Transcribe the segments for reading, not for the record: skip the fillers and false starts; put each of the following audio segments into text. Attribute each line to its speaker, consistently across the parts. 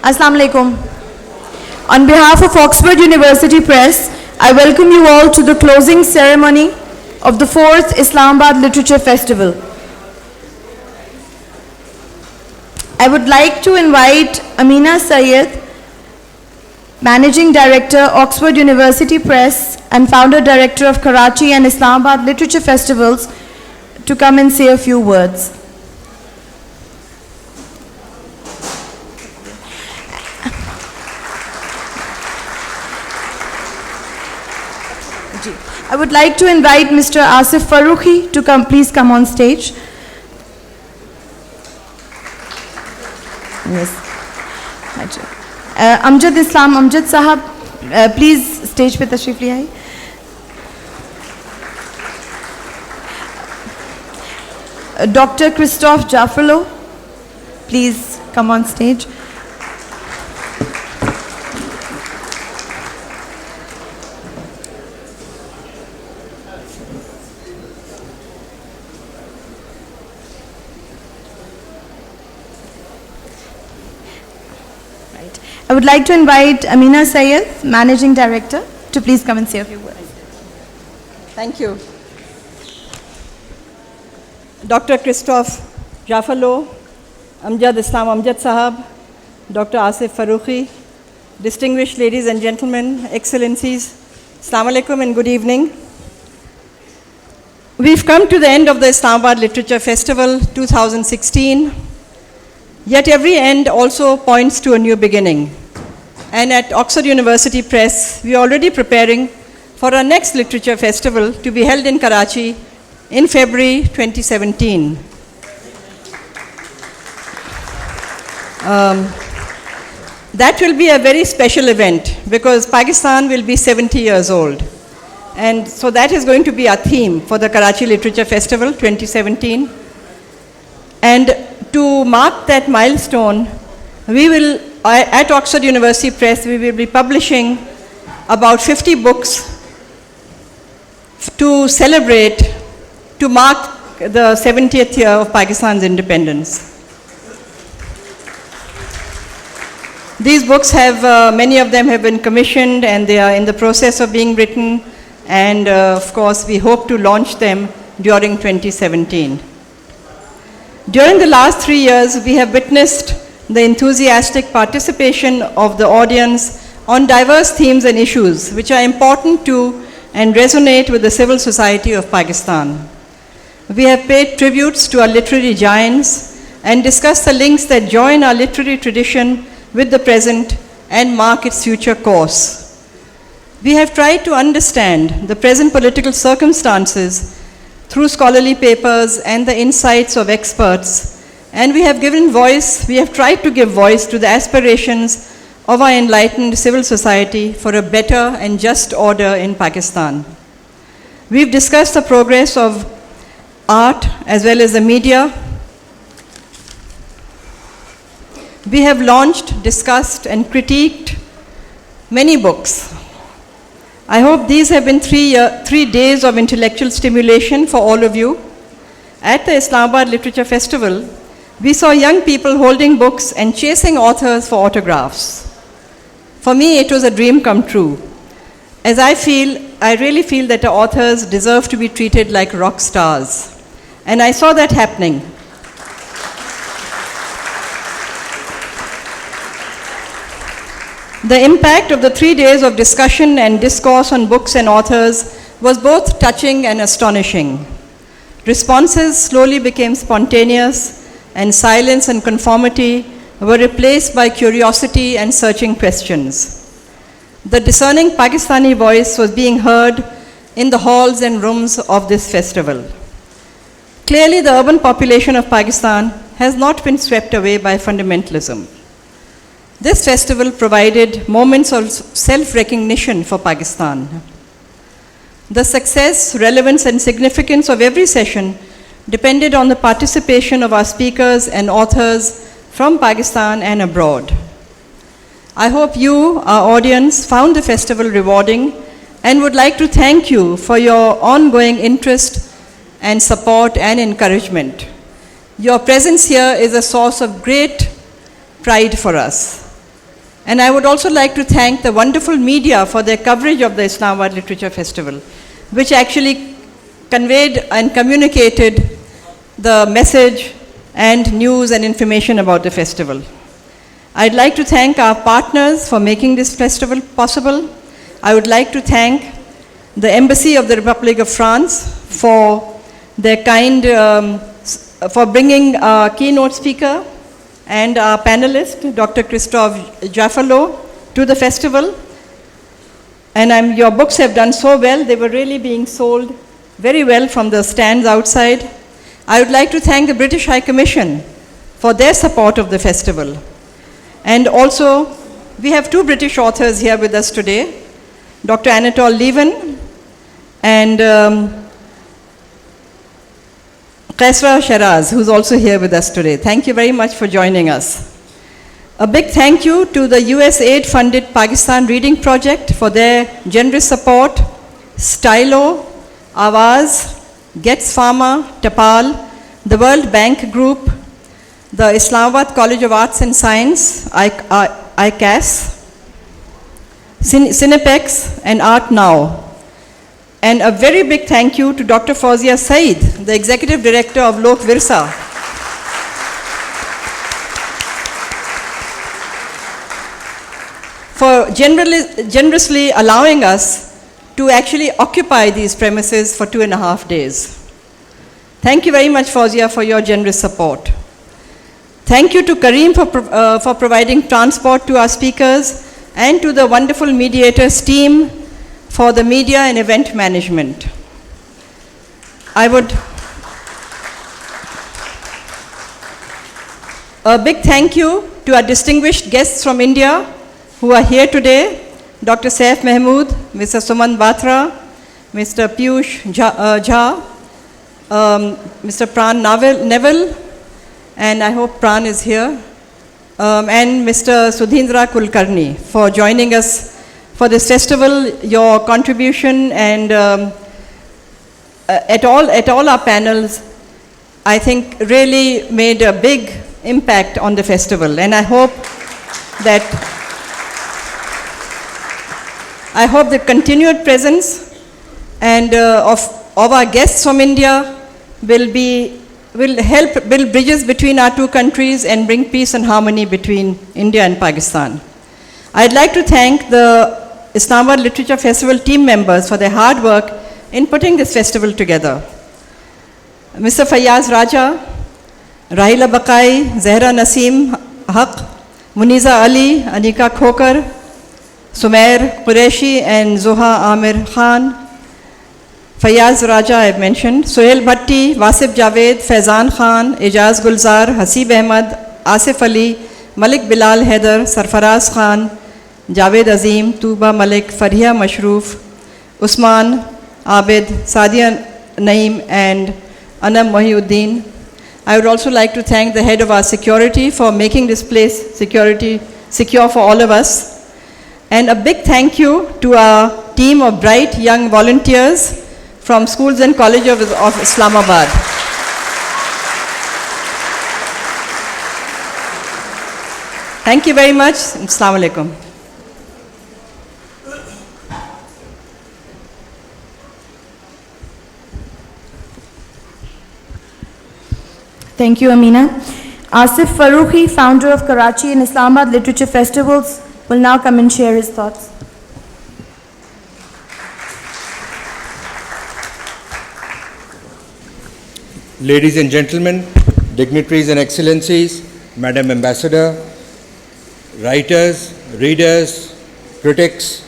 Speaker 1: Assalamu alaikum. On behalf of Oxford University Press, I welcome you all to the closing ceremony of the 4th Islamabad Literature Festival. I would like to invite Ameena Saiyid, Managing Director, Oxford University Press, and Founder Director of Karachi and Islamabad Literature Festivals, to come and say a few words. I would like to invite Mr. Asif Farrukhi to please come on stage. Yes. Amjad Amjad Sahab, please stage pe tashrif le aaye. Dr. Christophe Jaffrelot, please come on stage. I would like to invite Ameena Sayyid, Managing Director, to please come and say a few words.
Speaker 2: Thank you. Dr. Christophe Jaffrelot, Amjad Amjad Sahab, Dr. Asif Farrukhi, distinguished ladies and gentlemen, excellencies, Assalamu alaikum and good evening. We've come to the end of the Islamabad Literature Festival 2016, yet every end also points to a new beginning. And at Oxford University Press, we are already preparing for our next literature festival to be held in Karachi in February 2017. That will be a very special event because Pakistan will be 70 years old. And so that is going to be our theme for the Karachi Literature Festival 2017. And to mark that milestone, we will, at Oxford University Press, we will be publishing about 50 books to celebrate, to mark the 70th year of Pakistan's independence. These books have, many of them have been commissioned and they are in the process of being written, and of course we hope to launch them during 2017. During the last 3 years, we have witnessed the enthusiastic participation of the audience on diverse themes and issues which are important to and resonate with the civil society of Pakistan. We have paid tributes to our literary giants and discussed the links that join our literary tradition with the present and mark its future course. We have tried to understand the present political circumstances through scholarly papers and the insights of experts, and we have tried to give voice to the aspirations of our enlightened civil society for a better and just order in Pakistan. We've discussed the progress of art as well as the media. We have launched, discussed, and critiqued many books. I hope these have been 3 days of intellectual stimulation for all of you. At the Islamabad Literature Festival, we saw young people holding books and chasing authors for autographs. For me, it was a dream come true, as I really feel that our authors deserve to be treated like rock stars. And I saw that happening. The impact of the 3 days of discussion and discourse on books and authors was both touching and astonishing. Responses slowly became spontaneous, and silence and conformity were replaced by curiosity and searching questions. The discerning Pakistani voice was being heard in the halls and rooms of this festival. Clearly, the urban population of Pakistan has not been swept away by fundamentalism. This festival provided moments of self-recognition for Pakistan. The success, relevance, and significance of every session depended on the participation of our speakers and authors from Pakistan and abroad. I hope you, our audience, found the festival rewarding and would like to thank you for your ongoing interest and support and encouragement. Your presence here is a source of great pride for us. And I would also like to thank the wonderful media for their coverage of the Islamabad Literature Festival, which actually conveyed and communicated the message and news and information about the festival. I'd like to thank our partners for making this festival possible. I would like to thank the Embassy of the Republic of France for their for bringing our keynote speaker and our panelist, Dr. Christophe Jaffrelot, to the festival. And your books have done so well. They were really being sold very well from the stands outside. I would like to thank the British High Commission for their support of the festival. And also, we have two British authors here with us today, Dr. Anatole Leven and Kaisra Shiraz, who's also here with us today. Thank you very much for joining us. A big thank you to the USAID-funded Pakistan Reading Project for their generous support, Stylo, Awaz, Gets Pharma, Tapal, the World Bank Group, the Islamabad College of Arts and Science, ICAS, Cinepex, and Art Now. And a very big thank you to Dr. Fauzia Saiyid, the Executive Director of Lok Virsa, for generously allowing us to actually occupy these premises for 2.5 days. Thank you very much, Fauzia, for your generous support. Thank you to Kareem for providing transport to our speakers, and to the wonderful mediators team for the media and event management. A big thank you to our distinguished guests from India who are here today, Dr. Saif Mahmood, Mr. Suman Batra, Mr. Piyush Jha, Mr. Pran Neville, and I hope Pran is here, and Mr. Sudhindra Kulkarni for joining us for this festival. Your contribution and at all our panels, I think really made a big impact on the festival. And I hope the continued presence and of our guests from India will help build bridges between our two countries and bring peace and harmony between India and Pakistan. I'd like to thank the Islamabad Literature Festival team members for their hard work in putting this festival together. Mr. Fayyaz Raja, Rahila Bakai, Zahra Naseem Haq, Muniza Ali, Anika Khokar, Sumair Qureshi, and Zoha Amir Khan. Fayyaz Raja I have mentioned, Sohail Bhatti, Wasif Javed, Faizan Khan, Ijaz Gulzar, Hasib Ahmad, Asif Ali, Malik Bilal Haider, Sarfaraz Khan, Javed Azim, Tuba Malik, Farhiya Mashroof, Usman Abid, Sadia Naeem, and Anam Mohiuddin. I would also like to thank the head of our security for making this place secure for all of us. And a big thank you to our team of bright young volunteers from schools and colleges of Islamabad. Thank you very much. Assalamu alaikum.
Speaker 1: Thank you, Ameena. Asif Farrukhi, founder of Karachi and Islamabad Literature Festivals, will now come and share his thoughts.
Speaker 3: Ladies and gentlemen, dignitaries and excellencies, Madam Ambassador, writers, readers, critics,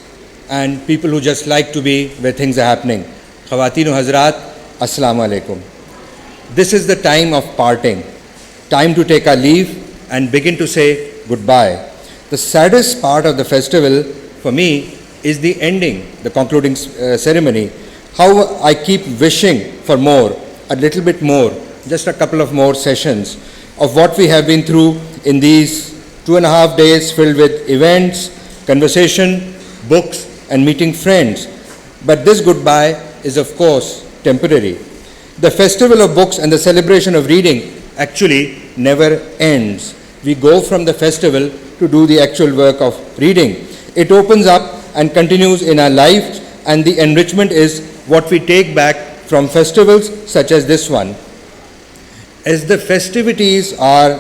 Speaker 3: and people who just like to be where things are happening. Khawatinu Hazrat, Assalamu alaikum. This is the time of parting, time to take our leave and begin to say goodbye. The saddest part of the festival for me is the ending, the concluding ceremony. How I keep wishing for more, a little bit more, just a couple of more sessions of what we have been through in these 2.5 days filled with events, conversation, books, and meeting friends. But this goodbye is, of course, temporary. The festival of books and the celebration of reading actually never ends. we go from the festival to do the actual work of reading. It opens up and continues in our lives, and the enrichment is what we take back from festivals such as this one. As the festivities are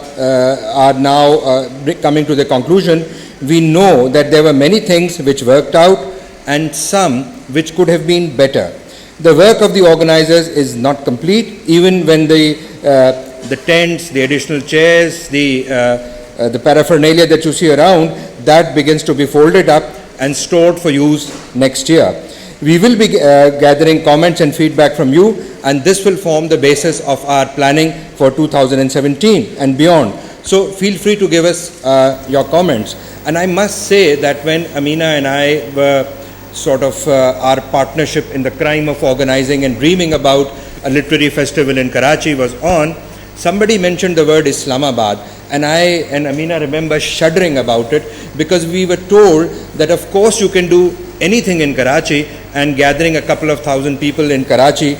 Speaker 3: now coming to the conclusion, we know that there were many things which worked out and some which could have been better. The work of the organizers is not complete, even when the tents, the additional chairs, the paraphernalia that you see around, that begins to be folded up and stored for use next year. We will be gathering comments and feedback from you, and this will form the basis of our planning for 2017 and beyond. So feel free to give us your comments. And I must say that when Ameena and I were sort of our partnership in the crime of organizing and dreaming about a literary festival in Karachi was on, somebody mentioned the word Islamabad, and I and Ameena remember shuddering about it, because we were told that of course you can do anything in Karachi, and gathering a couple of thousand people in Karachi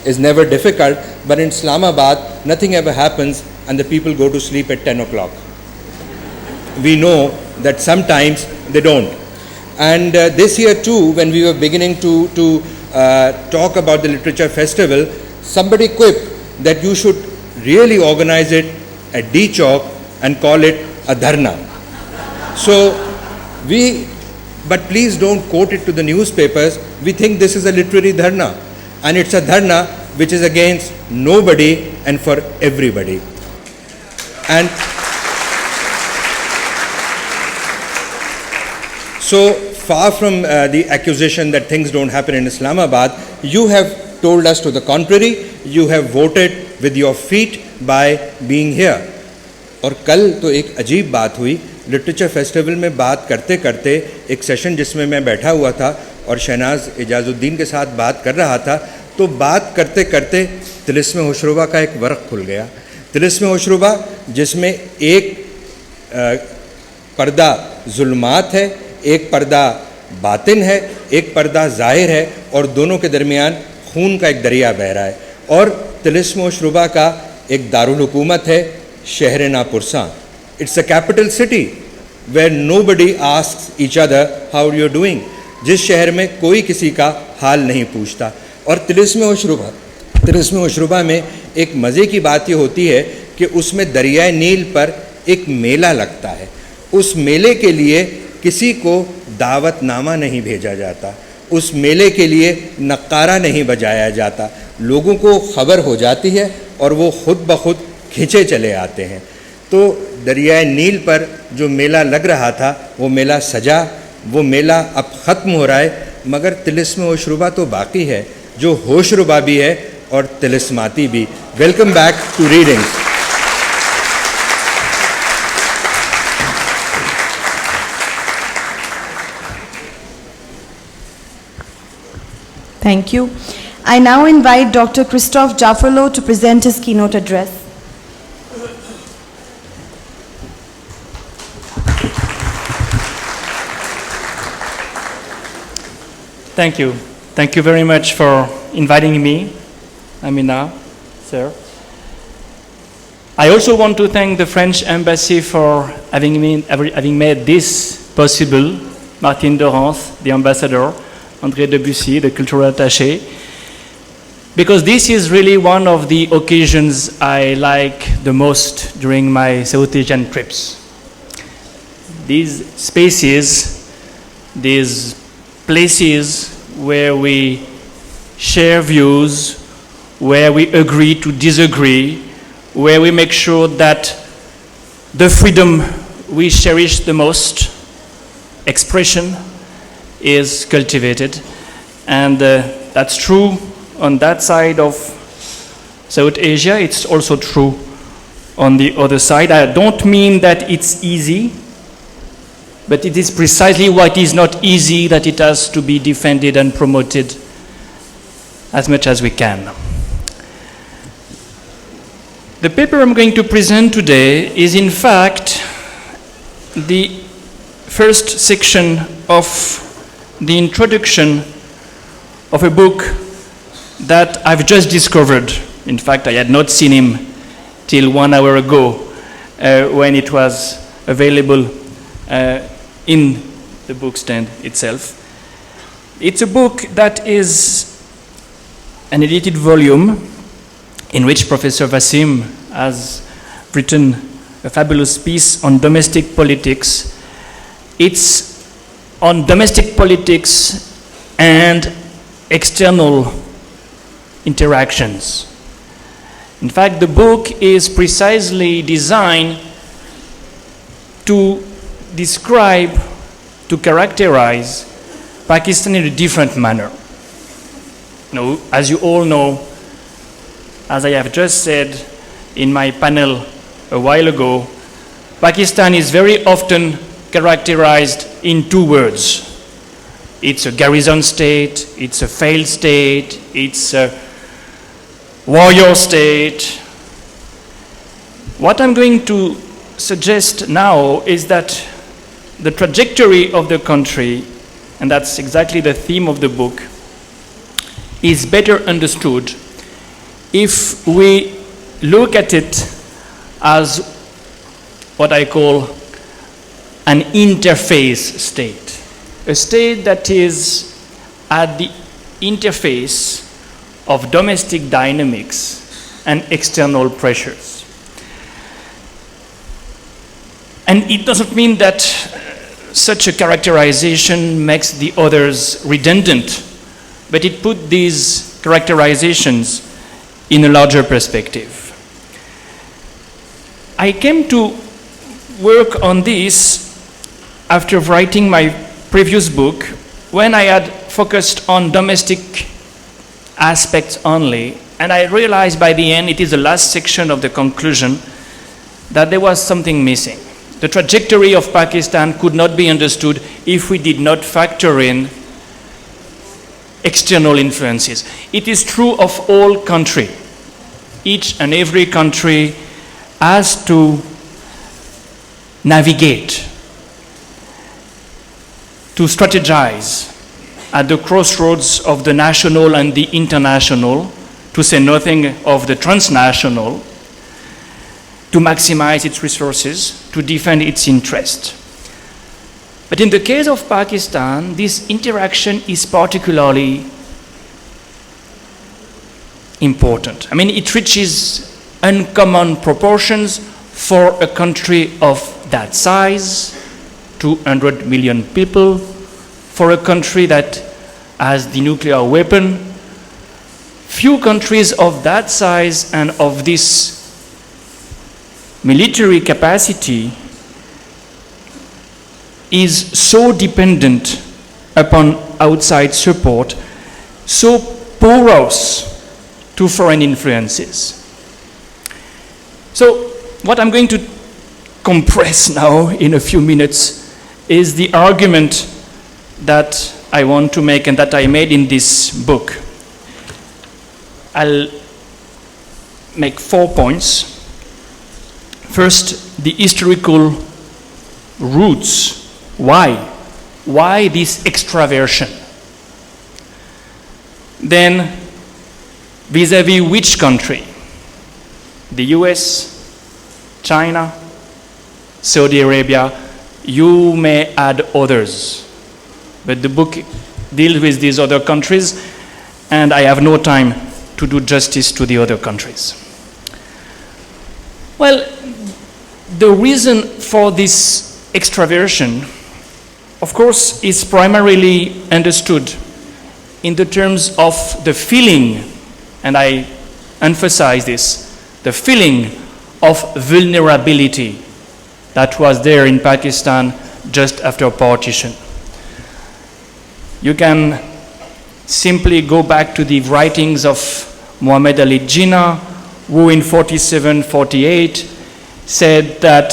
Speaker 3: is never difficult, but in Islamabad nothing ever happens and the people go to sleep at 10 o'clock. We know that sometimes they don't. And this year too, when we were beginning to talk about the literature festival, somebody quipped that you should really organize it at D Chowk and call it a dharna. But please don't quote it to the newspapers. We think this is a literary dharna, and it's a dharna which is against nobody and for everybody. And so far from the accusation that things don't happen in Islamabad, you have told us to the contrary. You have voted with your feet by being here. और कल तो एक अजीब बात हुई, literature festival में बात करते करते एक सेशन जिसमें मैं बैठा हुआ था और शहनाज इजाज़ुद्दीन के साथ बात कर रहा था, तो बात करते करते तिलिस्म होशरुबा का एक वर्क खुल गया। तिलिस्म होशरुबा जिसमें एक पर्दा जुल्मात है, एक पर्दा बातिन है, एक पर्दा ज़ाहिर है, और दोनों के दरमियान खून का एक दरिया बह रहा है। और तिलिस्म होशरुबा का एक दारुल हुकूमत है, शहर नापुरसा। It's a capital city where nobody asks each other how you're doing. जिस शहर में कोई किसी का हाल नहीं पूछता। और तिलिस्म होशरुबा में एक मज़े की बात ये होती है कि उसमें दरियाए नील पर एक मेला लगता है। उस मेले के लिए किसी को दावतनामा नहीं भेजा जाता, उस मेले के लिए नक्कारा नहीं बजाया जाता, लोगों को खबर हो जाती है और वो खुद ब खुद खींचे चले आते हैं। तो दरियाए नील पर जो मेला लग रहा था वो मेला सजा, वो मेला अब ख़त्म हो रहा है, मगर तिलिस्म होशरुबा तो बाकी है, जो होशरुबा भी है और तिलिस्माती भी। Welcome back to readings.
Speaker 1: Thank you. I now invite Dr. Christophe Jaffrelot to present his keynote address.
Speaker 4: Thank you. Thank you very much for inviting me, Ameena, sir. I also want to thank the French Embassy for having made this possible. Martine Dorance, the ambassador, André Debussy, the cultural attaché, because this is really one of the occasions I like the most during my South Asian trips. These spaces, these places where we share views, where we agree to disagree, where we make sure that the freedom we cherish the most, expression, is cultivated. And that's true on that side of South Asia. It's also true on the other side. I don't mean that it's easy, but it is precisely what is not easy that it has to be defended and promoted as much as we can. The paper I'm going to present today is in fact the first section of the introduction of a book that I've just discovered. In fact, I had not seen him till 1 hour ago when it was available in the book stand itself. It's a book that is an edited volume in which Professor Vassim has written a fabulous piece on domestic politics. It's on domestic politics and external interactions. In fact, the book is precisely designed to describe, to characterize Pakistan in a different manner. Now, as you all know, as I have just said in my panel a while ago, Pakistan is very often characterized in two words. It's a garrison state, it's a failed state, it's a warrior state. What I'm going to suggest now is that the trajectory of the country, and that's exactly the theme of the book, is better understood if we look at it as what I call an interface state, a state that is at the interface of domestic dynamics and external pressures. And it doesn't mean that such a characterization makes the others redundant, but it puts these characterizations in a larger perspective. I came to work on this after writing my previous book, when I had focused on domestic aspects only, and I realized by the end, it is the last section of the conclusion, that there was something missing. The trajectory of Pakistan could not be understood if we did not factor in external influences. It is true of all countries. Each and every country has to navigate, to strategize at the crossroads of the national and the international, to say nothing of the transnational, to maximize its resources, to defend its interest. But in the case of Pakistan, this interaction is particularly important. I mean, it reaches uncommon proportions for a country of that size, 200 million people, for a country that has the nuclear weapon. Few countries of that size and of this military capacity is so dependent upon outside support, so porous to foreign influences. So what I'm going to compress now in a few minutes is the argument that I want to make and that I made in this book. I'll make 4 points. First, the historical roots. Why? Why this extraversion? Then, vis-à-vis which country? The US, China, Saudi Arabia, you may add others. But the book deals with these other countries, and I have no time to do justice to the other countries. Well, the reason for this extraversion, of course, is primarily understood in the terms of the feeling, and I emphasize this, the feeling of vulnerability that was there in Pakistan just after partition. You can simply go back to the writings of Muhammad Ali Jinnah, who in 47-48 said that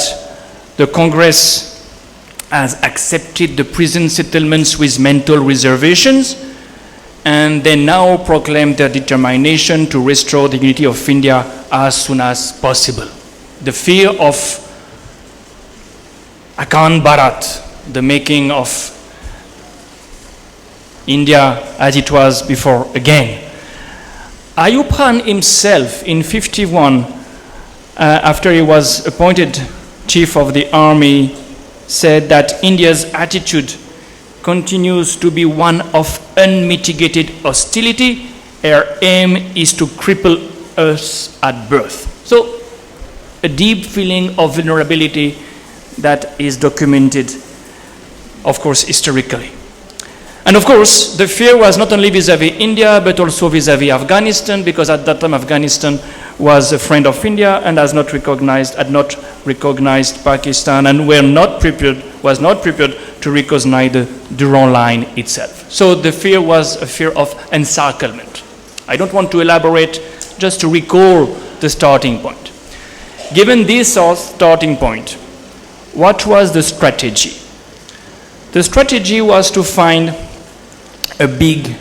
Speaker 4: the Congress has accepted the prison settlements with mental reservations, and they now proclaim their determination to restore the unity of India as soon as possible. The fear of Akan Bharat, the making of India as it was before again. Ayub Khan himself in 51 after he was appointed chief of the army, said that India's attitude continues to be one of unmitigated hostility. Her aim is to cripple us at birth. So, a deep feeling of vulnerability that is documented, of course, historically. And of course, the fear was not only vis-à-vis India, but also vis-à-vis Afghanistan, because at that time Afghanistan was a friend of India and had not recognized Pakistan, and was not prepared to recognize the Durand Line itself. So the fear was a fear of encirclement. I don't want to elaborate, just to recall the starting point. Given this starting point, what was the strategy? The strategy was to find a big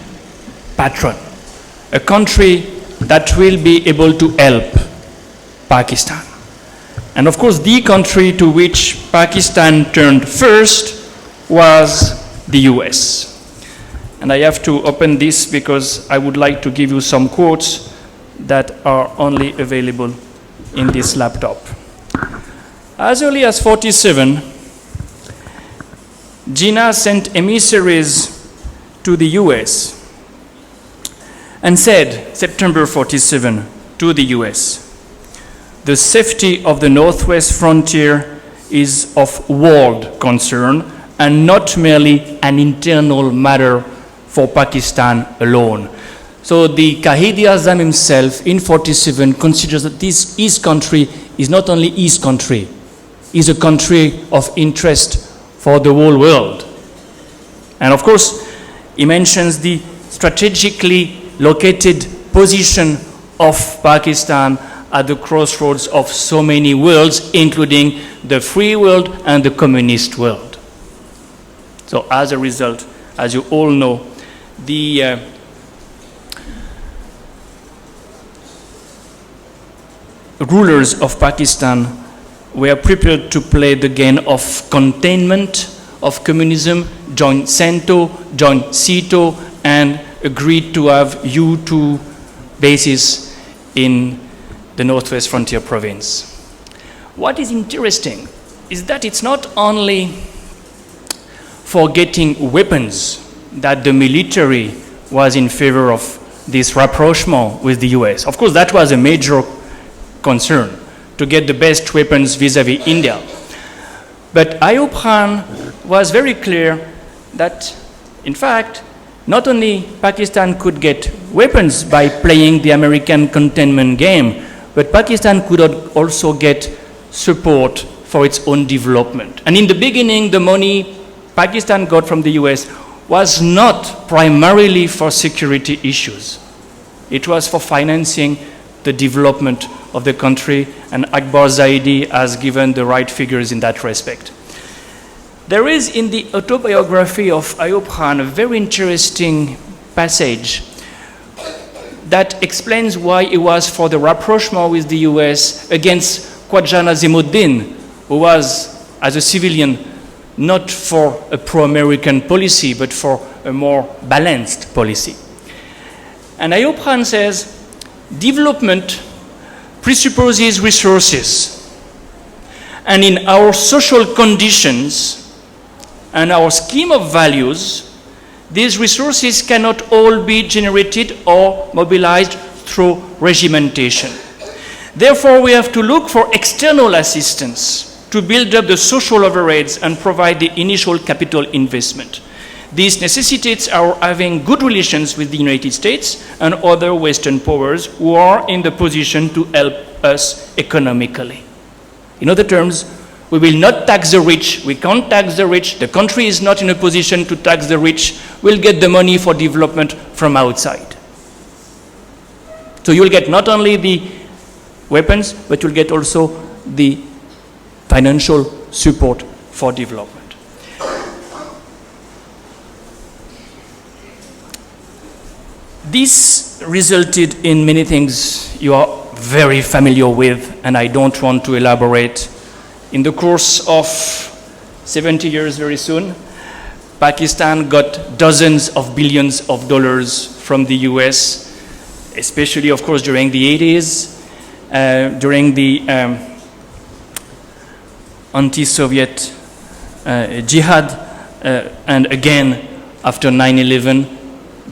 Speaker 4: patron, a country that will be able to help Pakistan. And of course, the country to which Pakistan turned first was the US. And I have to open this because I would like to give you some quotes that are only available in this laptop. As early as 47, Jinnah sent emissaries to the US and said, September 47, to the US, the safety of the northwest frontier is of world concern and not merely an internal matter for Pakistan alone. So the Quaid-e-Azam himself in 47 considers that this East country is not only East country, is a country of interest for the whole world. And of course, he mentions the strategically located position of Pakistan at the crossroads of so many worlds, including the free world and the communist world. So as a result, as you all know, the rulers of Pakistan were prepared to play the game of containment of communism, joined CENTO, joined CETO, and agreed to have U2 bases in the Northwest Frontier Province. What is interesting is that it's not only for getting weapons that the military was in favor of this rapprochement with the US. Of course, that was a major concern, to get the best weapons vis-à-vis India. But Ayub Khan was very clear that, in fact, not only Pakistan could get weapons by playing the American containment game, but Pakistan could also get support for its own development. And in the beginning, the money Pakistan got from the US was not primarily for security issues. It was for financing the development of the country, and Akbar Zaidi has given the right figures in that respect. There is in the autobiography of Ayub Khan a very interesting passage that explains why he was for the rapprochement with the US against Khwaja Nazimuddin, who was, as a civilian, not for a pro-American policy, but for a more balanced policy. And Ayub Khan says, development presupposes resources. And in our social conditions and our scheme of values, these resources cannot all be generated or mobilized through regimentation. Therefore, we have to look for external assistance to build up the social overheads and provide the initial capital investment. This necessitates our having good relations with the United States and other Western powers who are in the position to help us economically. In other terms, we will not tax the rich, we can't tax the rich, the country is not in a position to tax the rich, we'll get the money for development from outside. So you'll get not only the weapons, but you'll get also the financial support for development. This resulted in many things you are very familiar with, and I don't want to elaborate. In the course of 70 years very soon, Pakistan got dozens of billions of dollars from the US, especially, of course, during the 80s. during the anti-Soviet jihad, and again after 9/11.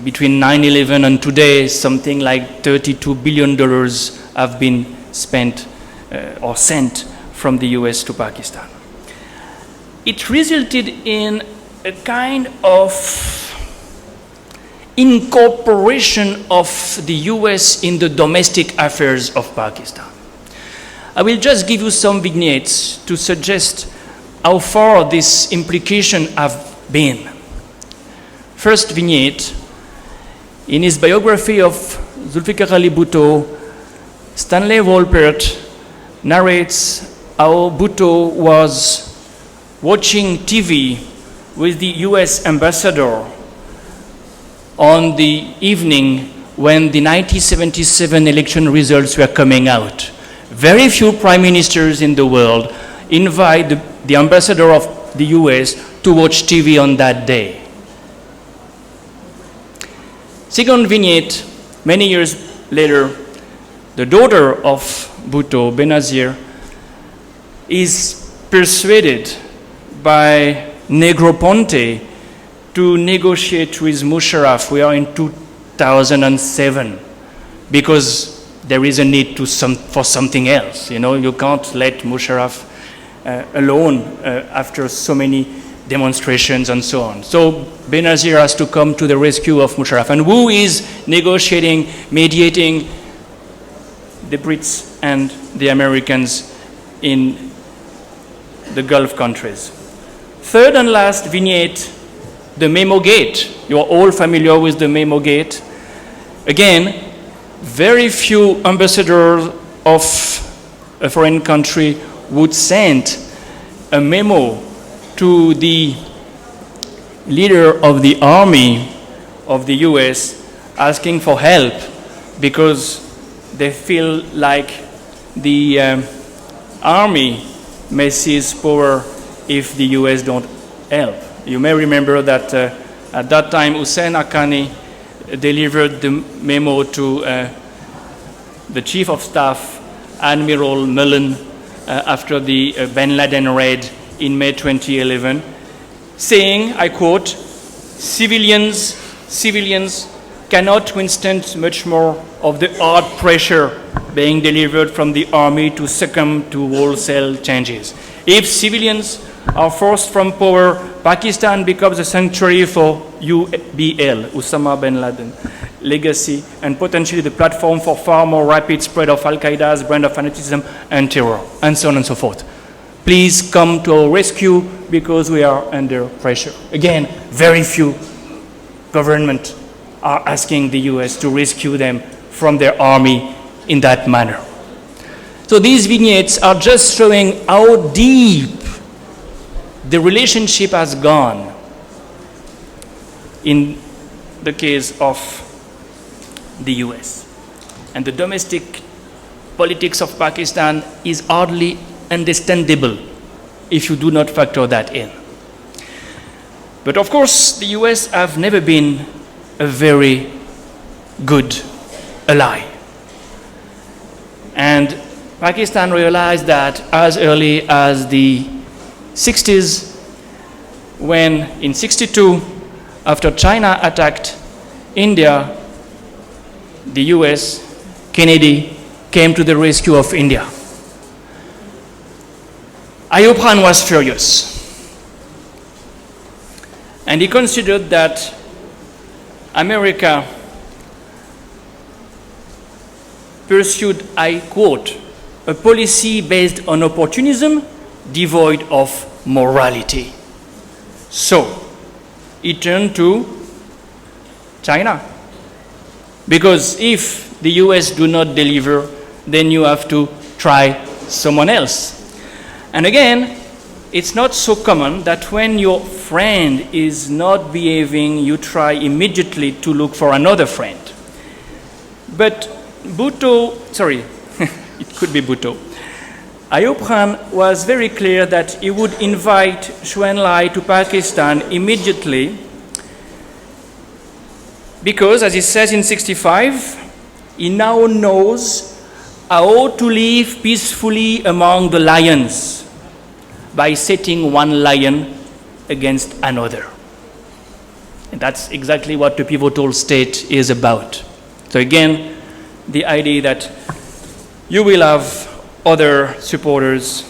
Speaker 4: Between 9/11 and today, something like $32 billion have been spent or sent from the US to Pakistan. It resulted in a kind of incorporation of the US in the domestic affairs of Pakistan. I will just give you some vignettes to suggest how far this implication have been. First vignette, in his biography of Zulfikar Ali Bhutto, Stanley Wolpert narrates how Bhutto was watching TV with the US ambassador on the evening when the 1977 election results were coming out. Very few prime ministers in the world invite the ambassador of the US to watch TV on that day. Second vignette, many years later, the daughter of Bhutto, Benazir, is persuaded by Negroponte to negotiate with Musharraf. We are in 2007 because there is a need for something else. You know, you can't let Musharraf alone after so many demonstrations and so on. So Benazir has to come to the rescue of Musharraf. And who is negotiating, mediating? The Brits and the Americans in the Gulf countries. Third and last vignette, the Memo Gate. You are all familiar with the Memo Gate. Again, very few ambassadors of a foreign country would send a memo to the leader of the army of the US asking for help because they feel like the army may seize power if the US don't help. You may remember that at that time Hussein Haqqani delivered the memo to the Chief of Staff, Admiral Mullen, after the Bin Laden raid in May 2011, saying, I quote, civilians cannot withstand much more of the hard pressure being delivered from the army to succumb to wholesale changes. If civilians are forced from power, Pakistan becomes a sanctuary for UBL, Osama bin Laden, legacy, and potentially the platform for far more rapid spread of Al-Qaeda's brand of fanaticism and terror, and so on and so forth. Please come to our rescue because we are under pressure. Again, very few governments are asking the US to rescue them from their army in that manner. So these vignettes are just showing how deep the relationship has gone in the case of the US. And the domestic politics of Pakistan is hardly understandable if you do not factor that in. But of course, the US have never been a very good ally. And Pakistan realized that as early as the 60s, when in 62, after China attacked India, the US, Kennedy, came to the rescue of India. Ayub Khan was furious. And he considered that America pursued, I quote, a policy based on opportunism, devoid of morality. So, he turned to China. Because if the US do not deliver, then you have to try someone else. And again, it's not so common that when your friend is not behaving, you try immediately to look for another friend. But Bhutto, it could be Bhutto. Ayub Khan was very clear that he would invite Zhou Enlai to Pakistan immediately because, as he says in 65, he now knows how to live peacefully among the lions by setting one lion against another. And that's exactly what the pivotal state is about. So again, the idea that you will have other supporters.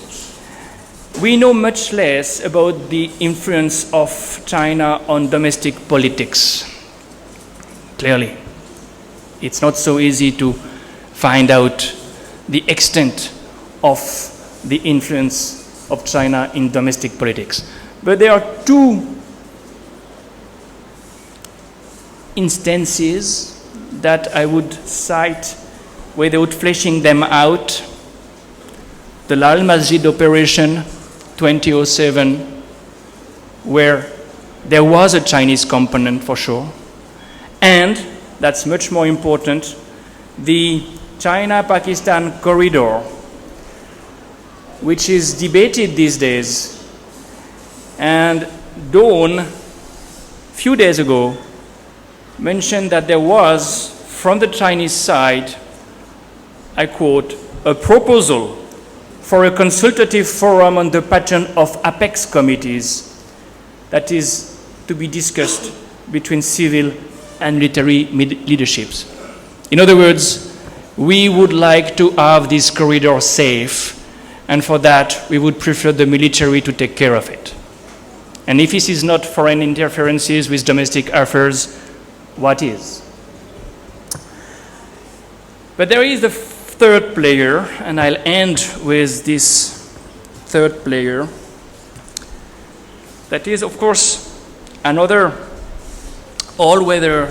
Speaker 4: We know much less about the influence of China on domestic politics. Clearly, it's not so easy to find out the extent of the influence of China in domestic politics. But there are two instances that I would cite without fleshing them out. The Lal Masjid operation 2007, where there was a Chinese component for sure, and that's much more important, the China-Pakistan corridor, which is debated these days. And Dawn, a few days ago, mentioned that there was, from the Chinese side, I quote, a proposal for a consultative forum on the pattern of apex committees that is to be discussed between civil and military leaderships. In other words, we would like to have this corridor safe, and for that we would prefer the military to take care of it. And if this is not foreign interferences with domestic affairs, what is? But there is the third player, and I'll end with this third player. That is, of course, another all-weather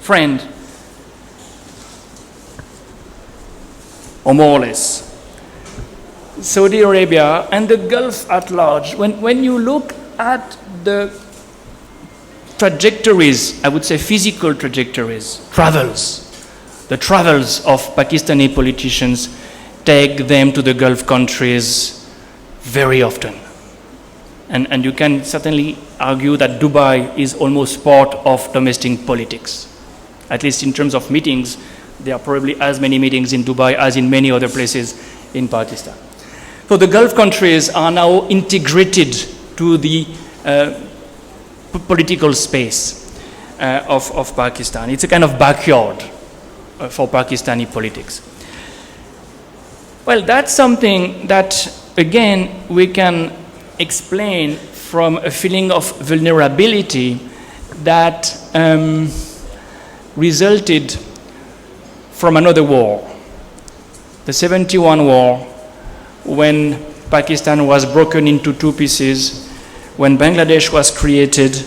Speaker 4: friend, or more or less. Saudi Arabia and the Gulf at large. When you look at the trajectories, I would say physical trajectories, the travels of Pakistani politicians take them to the Gulf countries very often. And you can certainly argue that Dubai is almost part of domestic politics. At least in terms of meetings, there are probably as many meetings in Dubai as in many other places in Pakistan. So the Gulf countries are now integrated to the political space of Pakistan. It's a kind of backyard for Pakistani politics. Well, that's something that, again, we can explain from a feeling of vulnerability that resulted from another war, the 71 war, when Pakistan was broken into two pieces, when Bangladesh was created.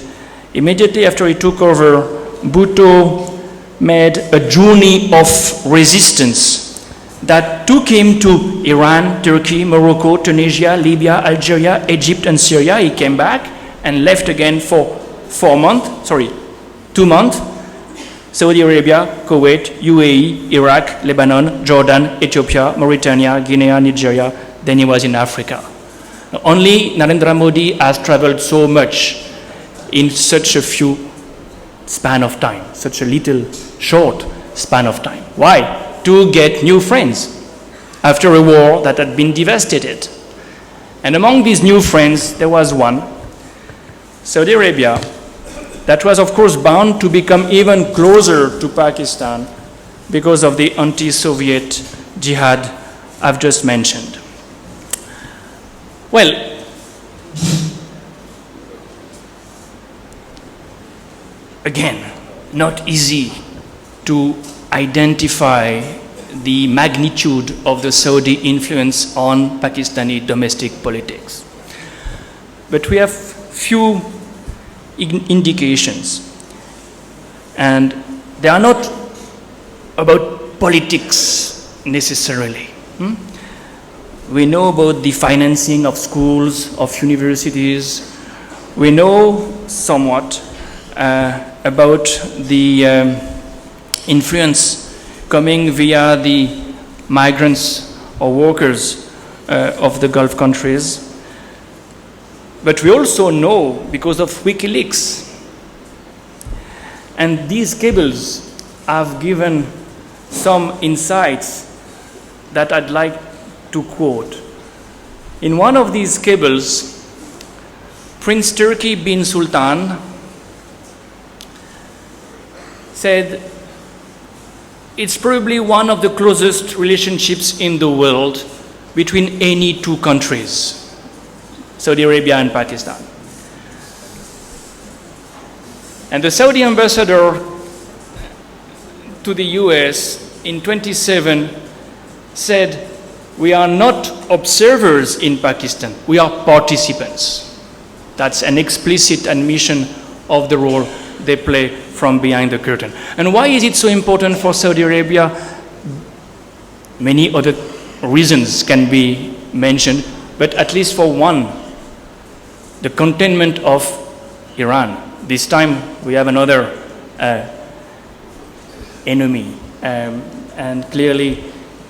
Speaker 4: Immediately after he took over, Bhutto made a journey of resistance that took him to Iran, Turkey, Morocco, Tunisia, Libya, Algeria, Egypt, and Syria. He came back and left again for 2 months. Saudi Arabia, Kuwait, UAE, Iraq, Lebanon, Jordan, Ethiopia, Mauritania, Guinea, Nigeria. Then he was in Africa. Only Narendra Modi has traveled so much in such a few span of time, such a little short span of time. Why? To get new friends after a war that had been devastated. And among these new friends, there was one, Saudi Arabia, that was of course bound to become even closer to Pakistan because of the anti-Soviet jihad I've just mentioned. Well, again, not easy to identify the magnitude of the Saudi influence on Pakistani domestic politics. But we have few indications, and they are not about politics necessarily. We know about the financing of schools, of universities. We know somewhat about the influence coming via the migrants or workers of the Gulf countries. But we also know because of WikiLeaks. And these cables have given some insights that I'd like to quote. In one of these cables, Prince Turki bin Sultan said, "It's probably one of the closest relationships in the world between any two countries, Saudi Arabia and Pakistan." And the Saudi ambassador to the US in 27 said, "We are not observers in Pakistan, we are participants." That's an explicit admission of the role they play from behind the curtain. And why is it so important for Saudi Arabia? Many other reasons can be mentioned, but at least for one, the containment of Iran. This time we have another enemy, and clearly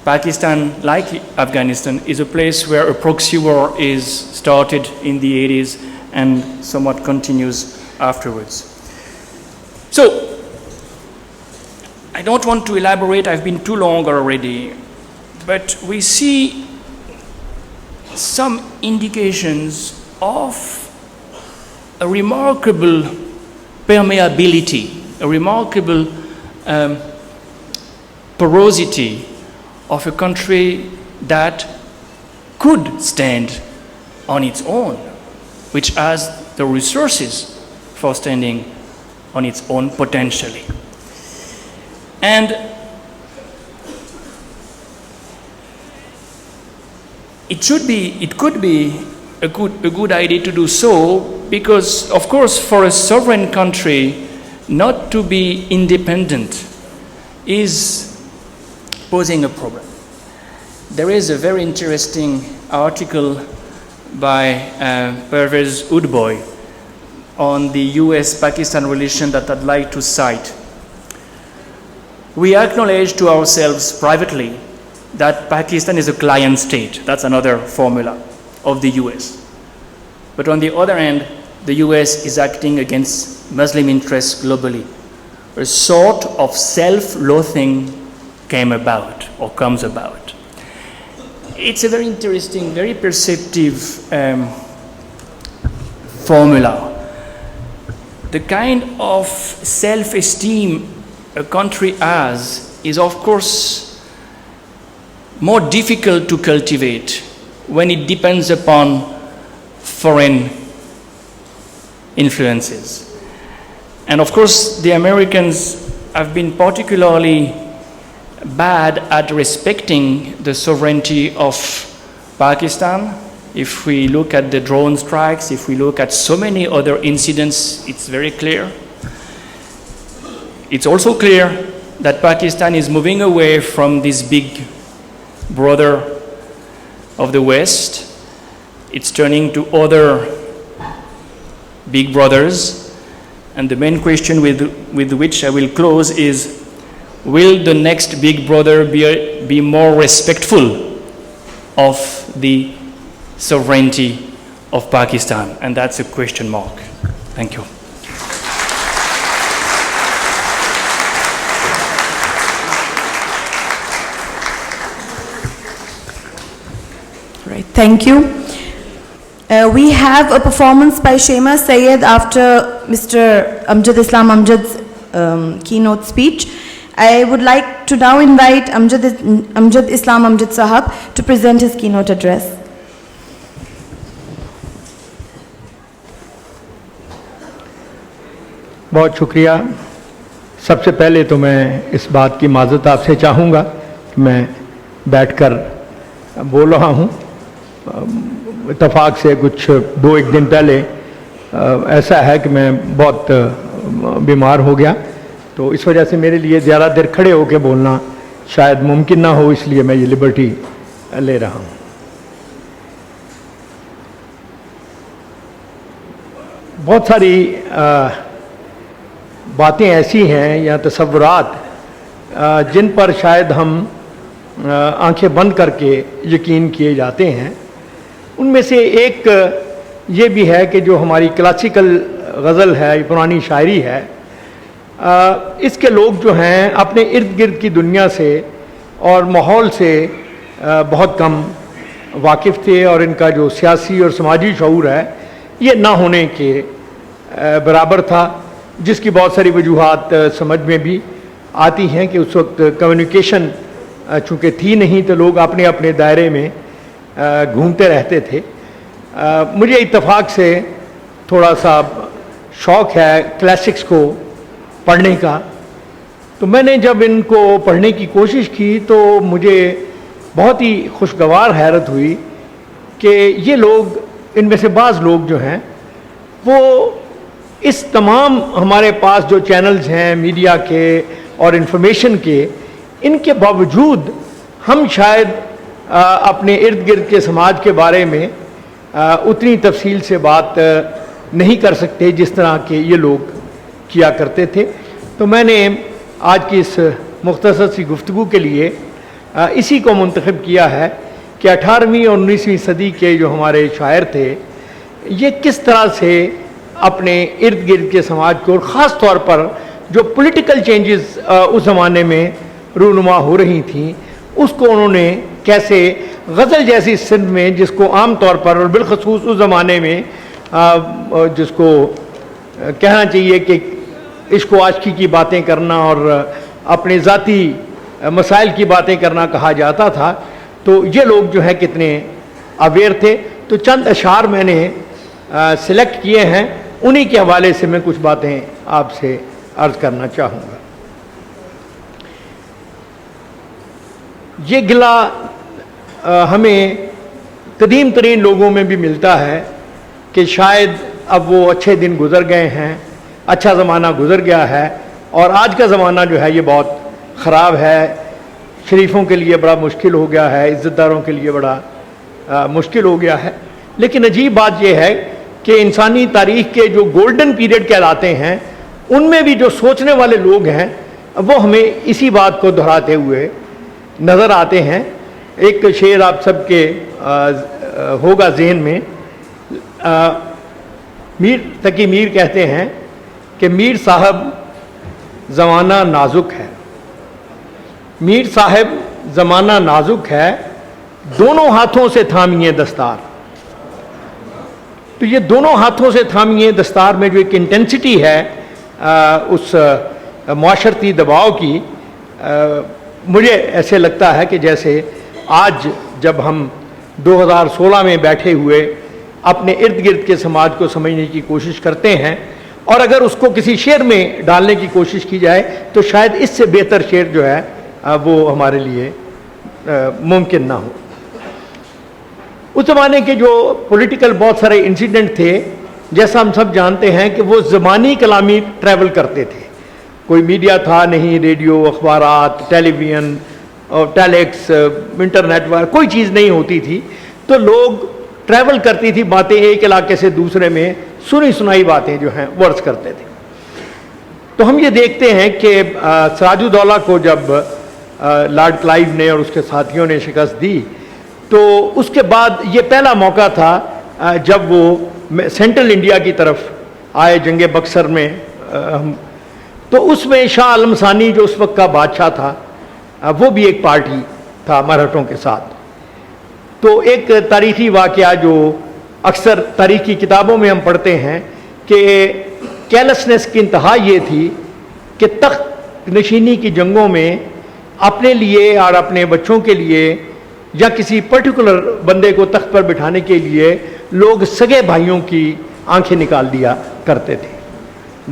Speaker 4: Pakistan, like Afghanistan, is a place where a proxy war is started in the 80s and somewhat continues afterwards. So, I don't want to elaborate, I've been too long already, but we see some indications of a remarkable permeability, a remarkable porosity of a country that could stand on its own, which has the resources for standing on its own potentially. And it could be a good idea to do so, because of course for a sovereign country not to be independent is posing a problem. There is a very interesting article by Pervez Udboy on the US-Pakistan relation that I'd like to cite. "We acknowledge to ourselves privately that Pakistan is a client state," that's another formula of the US. "But on the other hand, the US is acting against Muslim interests globally. A sort of self-loathing came about, or comes about." It's a very interesting, very perceptive formula. The kind of self-esteem a country has is, of course, more difficult to cultivate when it depends upon foreign influences. And of course, the Americans have been particularly bad at respecting the sovereignty of Pakistan. If we look at the drone strikes, if we look at so many other incidents, it's very clear. It's also clear that Pakistan is moving away from this big brother of the West. It's turning to other big brothers. And the main question with which I will close is, will the next big brother be more respectful of the sovereignty of Pakistan? And that's a question mark. Thank you.
Speaker 1: Right, thank you. We have a performance by Shayma Sayyid after Mr. Amjad's keynote speech. I would like to now invite Amjad Islam Amjad Sahab to present his keynote address.
Speaker 5: बहुत शुक्रिया। सबसे पहले तो मैं इस बात की माज़रत आपसे चाहूँगा कि मैं बैठकर बोल रहा हूँ। इत्तफाक से कुछ 2-1 दिन पहले ऐसा है कि मैं बहुत बीमार हो गया, तो इस वजह से मेरे लिए ज़्यादा देर खड़े होकर बोलना शायद मुमकिन ना हो, इसलिए मैं ये लिबर्टी ले रहा हूँ। बहुत सारी बातें ऐसी हैं या तसव्वुरात जिन पर शायद हम आंखें बंद करके यकीन किए जाते हैं। उनमें से एक ये भी है कि जो हमारी क्लासिकल गज़ल है, पुरानी शायरी है, इसके लोग जो हैं अपने इर्द गिर्द की दुनिया से और माहौल से بہت کم واقف تھے اور ان کا جو سیاسی اور سماجی شعور ہے یہ نہ ہونے کے برابر تھا، جس کی بہت ساری وجوہات سمجھ میں بھی آتی ہیں کہ اس وقت کمیونیکیشن چونکہ تھی نہیں تو لوگ اپنے اپنے دائرے میں گھومتے رہتے تھے۔ مجھے اتفاق سے تھوڑا سا شوق ہے کلاسکس کو پڑھنے کا، تو میں نے جب ان کو پڑھنے کی کوشش کی تو مجھے بہت ہی خوشگوار حیرت ہوئی کہ یہ لوگ، ان میں سے بعض لوگ جو ہیں وہ اس تمام ہمارے پاس جو چینلز ہیں میڈیا کے اور انفارمیشن کے، ان کے باوجود ہم شاید اپنے ارد گرد کے سماج کے بارے میں اتنی تفصیل سے بات نہیں کر سکتے جس طرح کے یہ لوگ کیا کرتے تھے۔ تو میں نے آج کی اس مختصر سی گفتگو کے لیے اسی کو منتخب کیا ہے کہ 18ویں اور 19ویں صدی کے جو ہمارے شاعر تھے یہ کس طرح سے اپنے ارد گرد کے سماج کو، اور خاص طور پر جو پولیٹیکل چینجز اس زمانے میں رونما ہو رہی تھیں، اس کو انہوں نے کیسے غزل جیسی سند میں، جس کو عام طور پر اور بالخصوص اس زمانے میں جس کو کہنا چاہیے کہ عشق و عاشقی کی باتیں کرنا اور اپنے ذاتی مسائل کی باتیں کرنا کہا جاتا تھا، تو یہ لوگ جو ہیں کتنے اویئر تھے۔ تو چند اشعار میں نے سلیکٹ کیے ہیں، انہی کے حوالے سے میں کچھ باتیں آپ سے عرض کرنا چاہوں گا۔ یہ گلہ ہمیں قدیم ترین لوگوں میں بھی ملتا ہے کہ شاید اب وہ اچھے دن گزر گئے ہیں، اچھا زمانہ گزر گیا ہے، اور آج کا زمانہ جو ہے یہ بہت خراب ہے، شریفوں کے لیے بڑا مشکل ہو گیا ہے، عزت داروں کے لیے بڑا مشکل ہو گیا ہے۔ لیکن عجیب بات یہ ہے کہ انسانی تاریخ کے جو گولڈن پیریڈ کہلاتے ہیں، ان میں بھی جو سوچنے والے لوگ ہیں وہ ہمیں اسی بات کو دہراتے ہوئے نظر آتے ہیں۔ ایک شعر آپ سب کے ہوگا ذہن میں، میر تقی میر کہتے ہیں کہ میر صاحب زمانہ نازک ہے، میر صاحب زمانہ نازک ہے، دونوں ہاتھوں سے تھامیے دستار۔ تو یہ دونوں ہاتھوں سے تھامیے دستار میں جو ایک انٹینسٹی ہے اس معاشرتی دباؤ کی، مجھے ایسے لگتا ہے کہ جیسے آج جب ہم 2016 میں بیٹھے ہوئے اپنے ارد گرد کے سماج کو سمجھنے کی کوشش کرتے ہیں، اور اگر اس کو کسی شعر میں ڈالنے کی کوشش کی جائے تو شاید اس سے بہتر شعر جو ہے وہ ہمارے لیے ممکن نہ ہو۔ اس زمانے کے جو پولیٹیکل بہت سارے انسیڈنٹ تھے، جیسا ہم سب جانتے ہیں کہ وہ زبانی کلامی ٹریول کرتے تھے، کوئی میڈیا تھا نہیں، ریڈیو، اخبارات، ٹیلی ویژن اور ٹیلیکس، انٹرنیٹ وغیرہ کوئی چیز نہیں ہوتی تھی، تو لوگ ٹریول کرتی تھی باتیں، ایک علاقے سے دوسرے میں سنی سنائی باتیں جو ہیں وہ عرض کرتے تھے۔ تو ہم یہ دیکھتے ہیں کہ سراج الدولہ کو جب لارڈ کلائیو نے اور اس کے ساتھیوں نے شکست دی، تو اس کے بعد یہ پہلا موقع تھا جب وہ سینٹرل انڈیا کی طرف آئے جنگ بکسر میں، تو اس میں شاہ عالم ثانی جو اس وقت کا بادشاہ تھا وہ بھی ایک پارٹی تھا مرہٹوں کے ساتھ۔ تو ایک تاریخی واقعہ جو اکثر تاریخی کتابوں میں ہم پڑھتے ہیں کہ کیلسنس کی انتہا یہ تھی کہ تخت نشینی کی جنگوں میں اپنے لیے اور اپنے بچوں کے لیے یا کسی پرٹیکولر بندے کو تخت پر بٹھانے کے لیے لوگ سگے بھائیوں کی آنکھیں نکال دیا کرتے تھے۔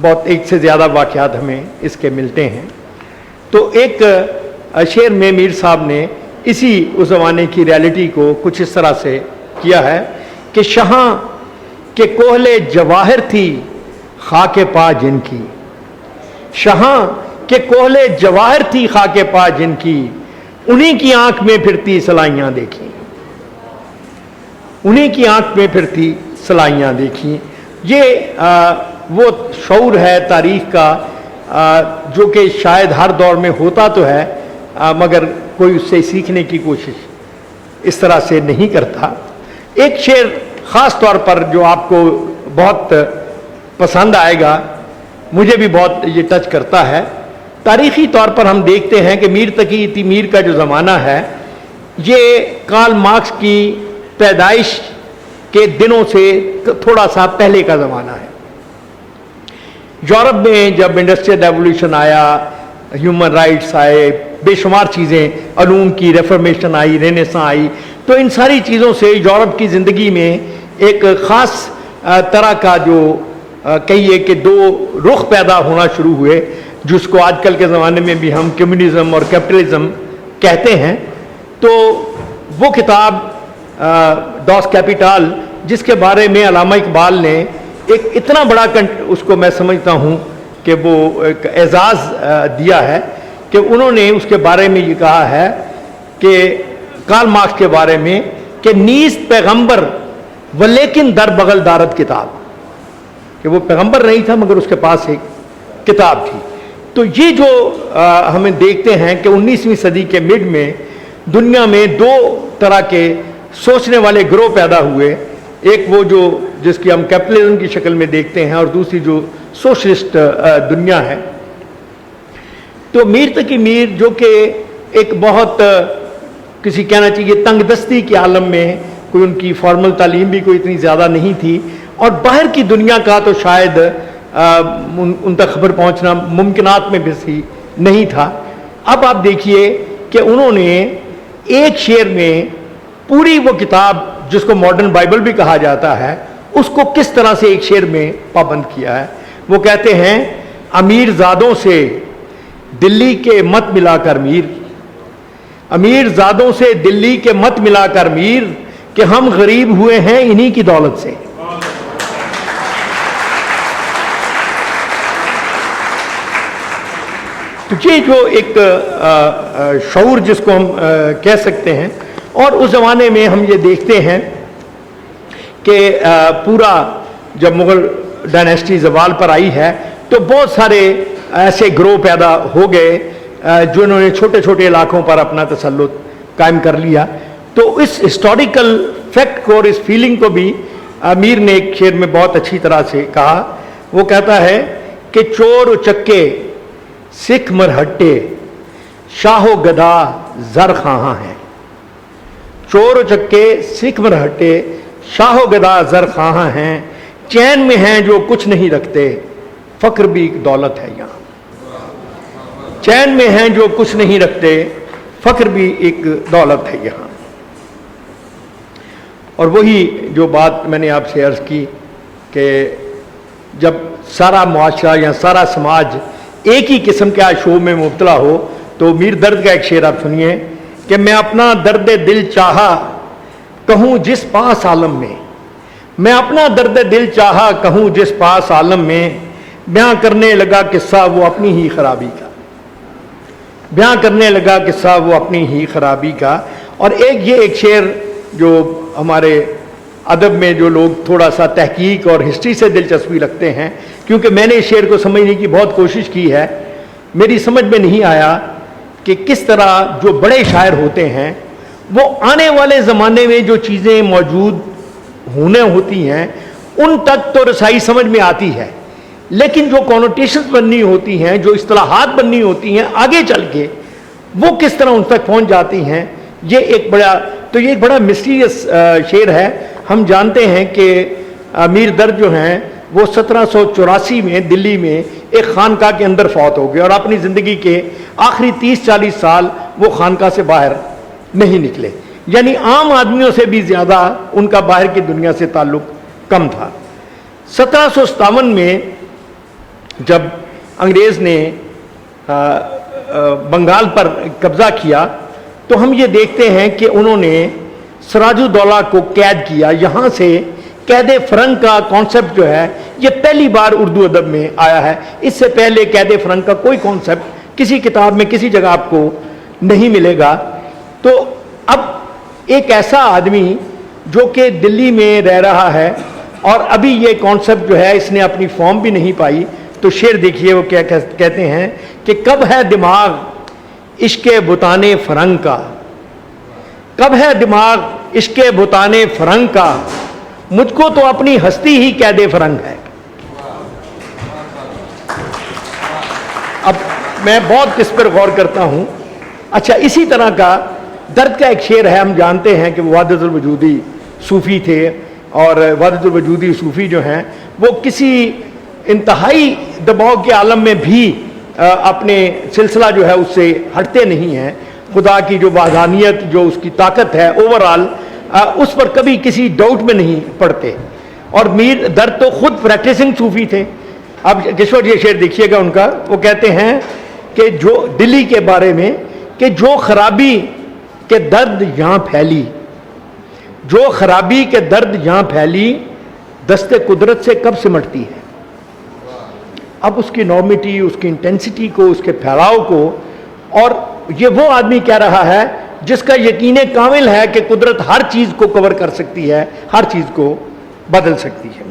Speaker 5: بہت ایک سے زیادہ واقعات ہمیں اس کے ملتے ہیں۔ تو ایک شعر میں میر صاحب نے اسی اس زمانے کی ریالٹی کو کچھ اس طرح سے کیا ہے کہ شہاں کے کوہلے جواہر تھی خاک پا جن کی، شہاں کے کوہلے جواہر تھی خاک پا جن کی، انہی کی آنکھ میں پھرتی سلائیاں دیکھیں، انہی کی آنکھ میں پھرتی سلائیاں دیکھیں۔ یہ وہ شعور ہے تاریخ کا جو کہ شاید ہر دور میں ہوتا تو ہے، مگر کوئی اس سے سیکھنے کی کوشش اس طرح سے نہیں کرتا۔ ایک شعر خاص طور پر جو آپ کو بہت پسند آئے گا، مجھے بھی بہت یہ ٹچ کرتا ہے۔ تاریخی طور پر ہم دیکھتے ہیں کہ میر تقی میر کا جو زمانہ ہے ये कार्ल मार्क्स की पैदाइश के दिनों से थोड़ा सा पहले का ज़माना है। यूरोप में जब इंडस्ट्रियल रेवोल्यूशन आया, ह्यूमन राइट्स आए, बेशुमार चीज़ें, अलूम की रेफॉर्मेशन आई, रेनेसां आई, तो इन सारी चीज़ों से यूरोप की ज़िंदगी में एक ख़ास तरह का जो कहिए कि दो रुख पैदा होना शुरू हुए, जिसको आजकल के ज़माने में भी हम कम्युनिज़म और कैपिटलिज़म कहते हैं। तो वो किताब डॉस कैपिटल, जिसके बारे में अल्लामा इकबाल ने एक इतना बड़ा उसको मैं समझता हूँ कि वो एक एजाज़ दिया है कि उन्होंने उसके बारे में ये कहा है कि कार्ल मार्क्स के बारे में कि नीस्त पैगंबर व लेकिन दर बगल दारत किताब, कि वो पैगंबर नहीं था मगर उसके पास एक किताब थी। तो ये जो हमें देखते हैं कि 19वीं सदी के मिड में दुनिया में दो तरह के सोचने वाले ग्रोह पैदा हुए, एक वो जो जिसकी हम कैपिटलिज्म की शक्ल में देखते हैं और दूसरी जो सोशलिस्ट दुनिया है। तो मीर तकी मीर जो कि एक बहुत किसी कहना चाहिए तंगदस्ती के आलम में, कोई उनकी फॉर्मल तालीम भी कोई इतनी ज़्यादा नहीं थी और बाहर की दुनिया का तो शायद उन तक खबर पहुंचना मुमकिनात में भी नहीं था। अब आप देखिए कि उन्होंने एक शेर में पूरी वो किताब जिसको मॉडर्न बाइबल भी कहा जाता है, उसको किस तरह से एक शेर में पाबंद किया है। वो कहते हैं, अमीर ज़ादों से दिल्ली के मत मिलाकर मीर, अमीर ज़ादों से दिल्ली के मत मिलाकर मीर, कि हम गरीब हुए हैं इन्हीं की दौलत से। तो ये जो एक शऊर जिसको हम कह सकते हैं, और उस ज़माने में हम ये देखते हैं कि पूरा जब मुग़ल डायनेस्टी ज़वाल पर आई है तो बहुत सारे ऐसे ग्रोह पैदा हो गए जिन्होंने छोटे छोटे इलाकों पर अपना तसल्लुत कायम कर लिया। तो इस हिस्टोरिकल फैक्ट को और इस फीलिंग को भी अमीर ने एक शेर में बहुत अच्छी तरह से कहा। वो कहता है कि चोर उचक्के सिख मरहट्टे शाहो गदा जर खां हैं, चोर उचक्के सिख मरहट्टे शाहो गदा जर खां हैं, चैन में हैं जो कुछ नहीं रखते फक्र भी एक दौलत है यहाँ, चैन में हैं जो कुछ नहीं रखते फक्र भी एक दौलत है यहाँ। और वही जो बात मैंने आपसे अर्ज़ की कि जब सारा मुआशरा या सारा समाज एक ही किस्म के आशोब में मुब्तला हो, तो मीर दर्द का एक शेर आप सुनिए कि मैं अपना दर्द दिल चाहा कहूँ जिस पास आलम में, मैं अपना दर्द दिल चाहा कहूँ जिस पास आलम में, बयां करने लगा किस्सा वो अपनी ही खराबी का, बयां करने लगा किस्सा वो अपनी ही खराबी का। और एक शेर जो हमारे अदब में जो लोग थोड़ा सा तहकीक और हिस्ट्री से दिलचस्पी रखते हैं, क्योंकि मैंने इस शेर को समझने की बहुत कोशिश की है, मेरी समझ में नहीं आया कि किस तरह जो बड़े शायर होते हैं वो आने वाले ज़माने में जो चीज़ें मौजूद होने होती हैं उन तक तो रसाई समझ में आती है, लेकिन जो कॉनोटेशंस बननी होती हैं, जो इस्तिलाहात बननी होती हैं आगे चल के, वो किस तरह उन तक पहुंच जाती हैं, ये एक बड़ा मिस्टीरियस शेर है। हम जानते हैं कि मीर दर्द जो हैं वो 1784 में दिल्ली में एक खानका के अंदर फौत हो गए और अपनी ज़िंदगी के आखिरी 30-40 साल वो खानका से बाहर नहीं निकले, यानी आम आदमियों से भी ज़्यादा उनका बाहर की दुनिया से ताल्लुक़ कम था। 1757 में जब अंग्रेज़ ने बंगाल पर कब्ज़ा किया तो हम ये देखते हैं कि उन्होंने सिराजुद्दौला को कैद किया। यहाँ से कैद फ़रंग का कॉन्सेप्ट जो है ये पहली बार उर्दू अदब में आया है। इससे पहले कैद फ़रंग का कोई कॉन्सेप्ट किसी किताब में किसी जगह आपको नहीं मिलेगा। तो अब एक ऐसा आदमी जो कि दिल्ली में रह रहा है और अभी ये कॉन्सेप्ट जो है इसने अपनी फॉर्म भी नहीं पाई, तो शेर देखिए वो क्या कहते हैं कि कब है दिमाग इश्क़े बुताने फ़रंग का, कब है दिमाग इश्क़े बुताने फ़रंग का, मुझको तो अपनी हस्ती ही कैदे फ़रंग है। अब मैं बहुत इस पर गौर करता हूँ। अच्छा, इसी तरह का درد کا ایک شعر ہے, ہم جانتے ہیں کہ وہ وحدت الوجودی صوفی تھے, اور وحدت الوجودی صوفی جو ہیں وہ کسی انتہائی دباؤ کے عالم میں بھی اپنے سلسلہ جو ہے اس سے ہٹتے نہیں ہیں. خدا کی جو وحدانیت, جو اس کی طاقت ہے اوور آل, اس پر کبھی کسی ڈاؤٹ میں نہیں پڑتے. اور میر درد تو خود پریکٹسنگ صوفی تھے. اب کشور یہ شعر دیکھیے گا ان کا, وہ کہتے ہیں کہ جو دلی کے بارے میں کہ جو خرابی کے درد یہاں پھیلی, جو خرابی کے درد یہاں پھیلی, دست قدرت سے کب سمٹتی ہے. اب اس کی نارمٹی, اس کی انٹینسٹی کو, اس کے پھیلاؤ کو, اور یہ وہ آدمی کہہ رہا ہے جس کا یقین کامل ہے کہ قدرت ہر چیز کو کور کر سکتی ہے, ہر چیز کو بدل سکتی ہے.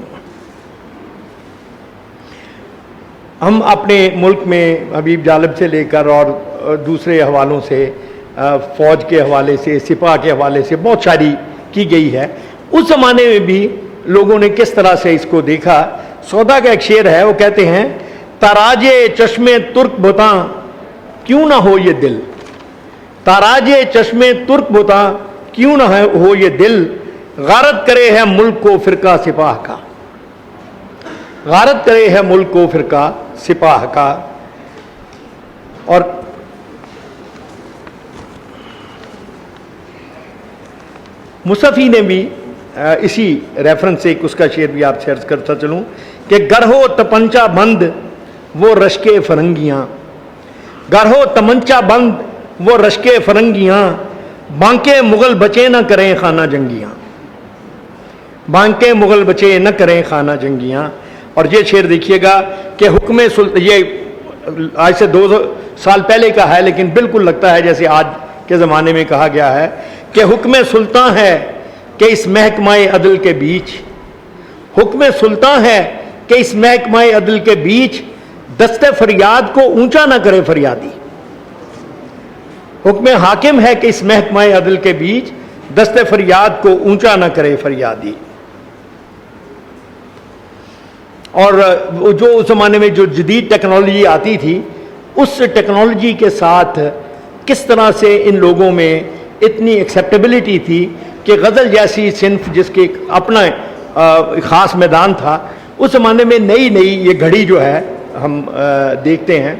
Speaker 5: ہم اپنے ملک میں حبیب جالب سے لے کر اور دوسرے حوالوں سے, فوج کے حوالے سے, سپاہ کے حوالے سے بہت شاعری کی گئی ہے. اس زمانے میں بھی لوگوں نے کس طرح سے اس کو دیکھا. سودا کا ایک شعر ہے, وہ کہتے ہیں تاراج چشم ترک بتاں کیوں نہ ہو یہ دل, تاراج چشم ترک بتاں کیوں نہ ہو یہ دل, غارت کرے ہے ملک کو فرقہ سپاہ کا, غارت کرے ہے ملک کو فرقہ سپاہ کا. اور مصطفی نے بھی اسی ریفرنس سے ایک اس کا شعر بھی آپ سے عرض کرتا چلوں کہ گر ہو تپنچا بند وہ رشکے فرنگیاں, گر ہو تمنچا بند وہ رشکے فرنگیاں, بانکے مغل بچے نہ کریں خانہ جنگیاں, بانکے مغل بچے نہ کریں خانہ جنگیاں. اور یہ شعر دیکھیے گا کہ حکم یہ آج سے 200 سال پہلے کا ہے, لیکن بالکل لگتا ہے جیسے آج کے زمانے میں کہا گیا ہے کہ حکم سلطان ہے کہ اس محکمہ عدل کے بیچ, حکم سلطان ہے کہ اس محکمہ عدل کے بیچ دست فریاد کو اونچا نہ کرے فریادی, حکم حاکم ہے کہ اس محکمہ عدل کے بیچ دست فریاد کو اونچا نہ کرے فریادی. اور جو اس زمانے میں جو جدید ٹیکنالوجی آتی تھی, اس ٹیکنالوجی کے ساتھ کس طرح سے ان لوگوں میں اتنی ایکسیپٹیبلٹی تھی کہ غزل جیسی صنف جس کے اپنا خاص میدان تھا, اس زمانے میں نئی نئی یہ گھڑی جو ہے ہم دیکھتے ہیں.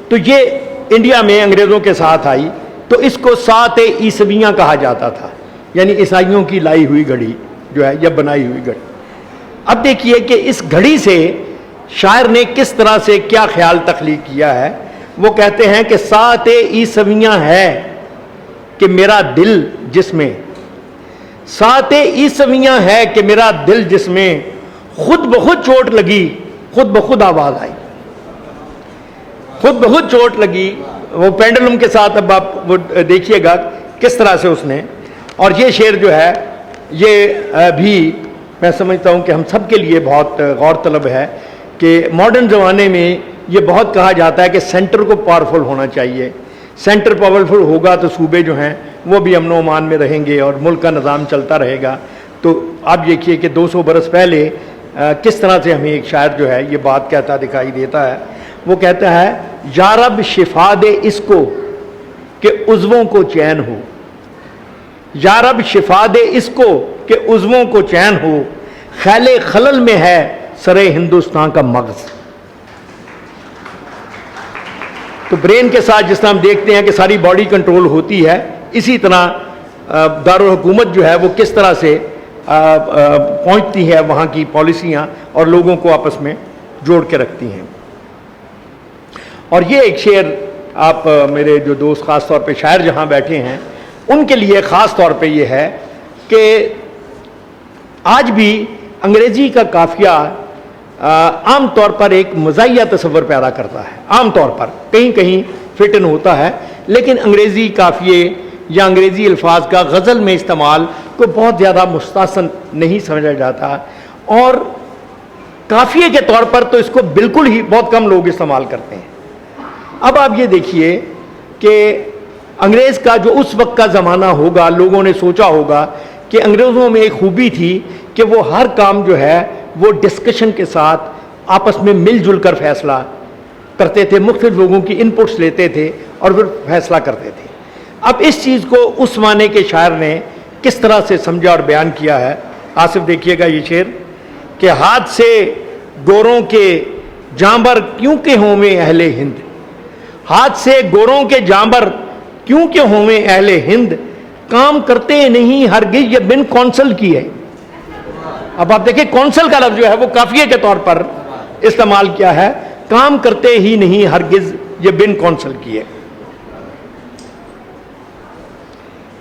Speaker 5: تو یہ انڈیا میں انگریزوں کے ساتھ آئی, تو اس کو 7 عیسویاں کہا جاتا تھا, یعنی عیسائیوں کی لائی ہوئی گھڑی جو ہے یا بنائی ہوئی گھڑی. اب دیکھیے کہ اس گھڑی سے شاعر نے کس طرح سے کیا خیال تخلیق کیا ہے. وہ کہتے ہیں کہ 7 عیسویاں ہے کہ میرا دل جس میں, 7 عیسویاں ہے کہ میرا دل جس میں, خود بخود چوٹ لگی خود بخود آواز آئی, خود بخود چوٹ لگی. وہ پینڈلم کے ساتھ اب آپ وہ دیکھیے گا کس طرح سے اس نے. اور یہ شعر جو ہے یہ بھی میں سمجھتا ہوں کہ ہم سب کے لیے بہت غور طلب ہے کہ ماڈرن زمانے میں یہ بہت کہا جاتا ہے کہ سینٹر کو پاورفل ہونا چاہیے. سینٹر پاورفل ہوگا تو صوبے جو ہیں وہ بھی امن و امان میں رہیں گے اور ملک کا نظام چلتا رہے گا. تو آپ دیکھیے کہ 200 برس پہلے کس طرح سے ہمیں ایک شاعر جو ہے یہ بات کہتا دکھائی دیتا ہے. وہ کہتا ہے یا رب شفا دے اس کو کہ عضووں کو چین ہو, یا رب شفا دے اس کو کہ عضووں کو چین ہو, خیل خلل میں ہے سرے ہندوستان کا مغز. تو برین کے ساتھ جس طرح ہم دیکھتے ہیں کہ ساری باڈی کنٹرول ہوتی ہے, اسی طرح دارالحکومت جو ہے وہ کس طرح سے پہنچتی ہے وہاں کی پالیسیاں اور لوگوں کو آپس میں جوڑ کے رکھتی ہیں. اور یہ ایک شعر آپ میرے جو دوست خاص طور پہ شاعر جہاں بیٹھے ہیں ان کے لیے خاص طور پہ یہ ہے کہ آج بھی انگریزی کا قافیہ عام طور پر ایک مزاحیہ تصور پیدا کرتا ہے. عام طور پر کہیں کہیں فٹ ان ہوتا ہے, لیکن انگریزی قافیے یا انگریزی الفاظ کا غزل میں استعمال کو بہت زیادہ مستحسن نہیں سمجھا جاتا, اور قافیے کے طور پر تو اس کو بالکل ہی بہت کم لوگ استعمال کرتے ہیں. اب آپ یہ دیکھیے کہ انگریز کا جو اس وقت کا زمانہ ہوگا, لوگوں نے سوچا ہوگا کہ انگریزوں میں ایک خوبی تھی کہ وہ ہر کام جو ہے وہ ڈسکشن کے ساتھ آپس میں مل جل کر فیصلہ کرتے تھے, مختلف لوگوں کی ان پٹس لیتے تھے اور پھر فیصلہ کرتے تھے. اب اس چیز کو اس زمانے کے شاعر نے کس طرح سے سمجھا اور بیان کیا ہے. آصف دیکھیے گا یہ شعر کہ ہاتھ سے گوروں کے جانبر کیوں کہ ہوں میں اہل ہند, ہاتھ سے گوروں کے جانبر کیوں کہ ہوں میں اہل ہند, کام کرتے نہیں ہرگز یہ بن کونسل کی ہے. اب آپ دیکھیں کونسل کا لفظ جو ہے وہ قافیے کے طور پر استعمال کیا ہے, کام کرتے ہی نہیں ہرگز یہ بن کونسل کی ہے.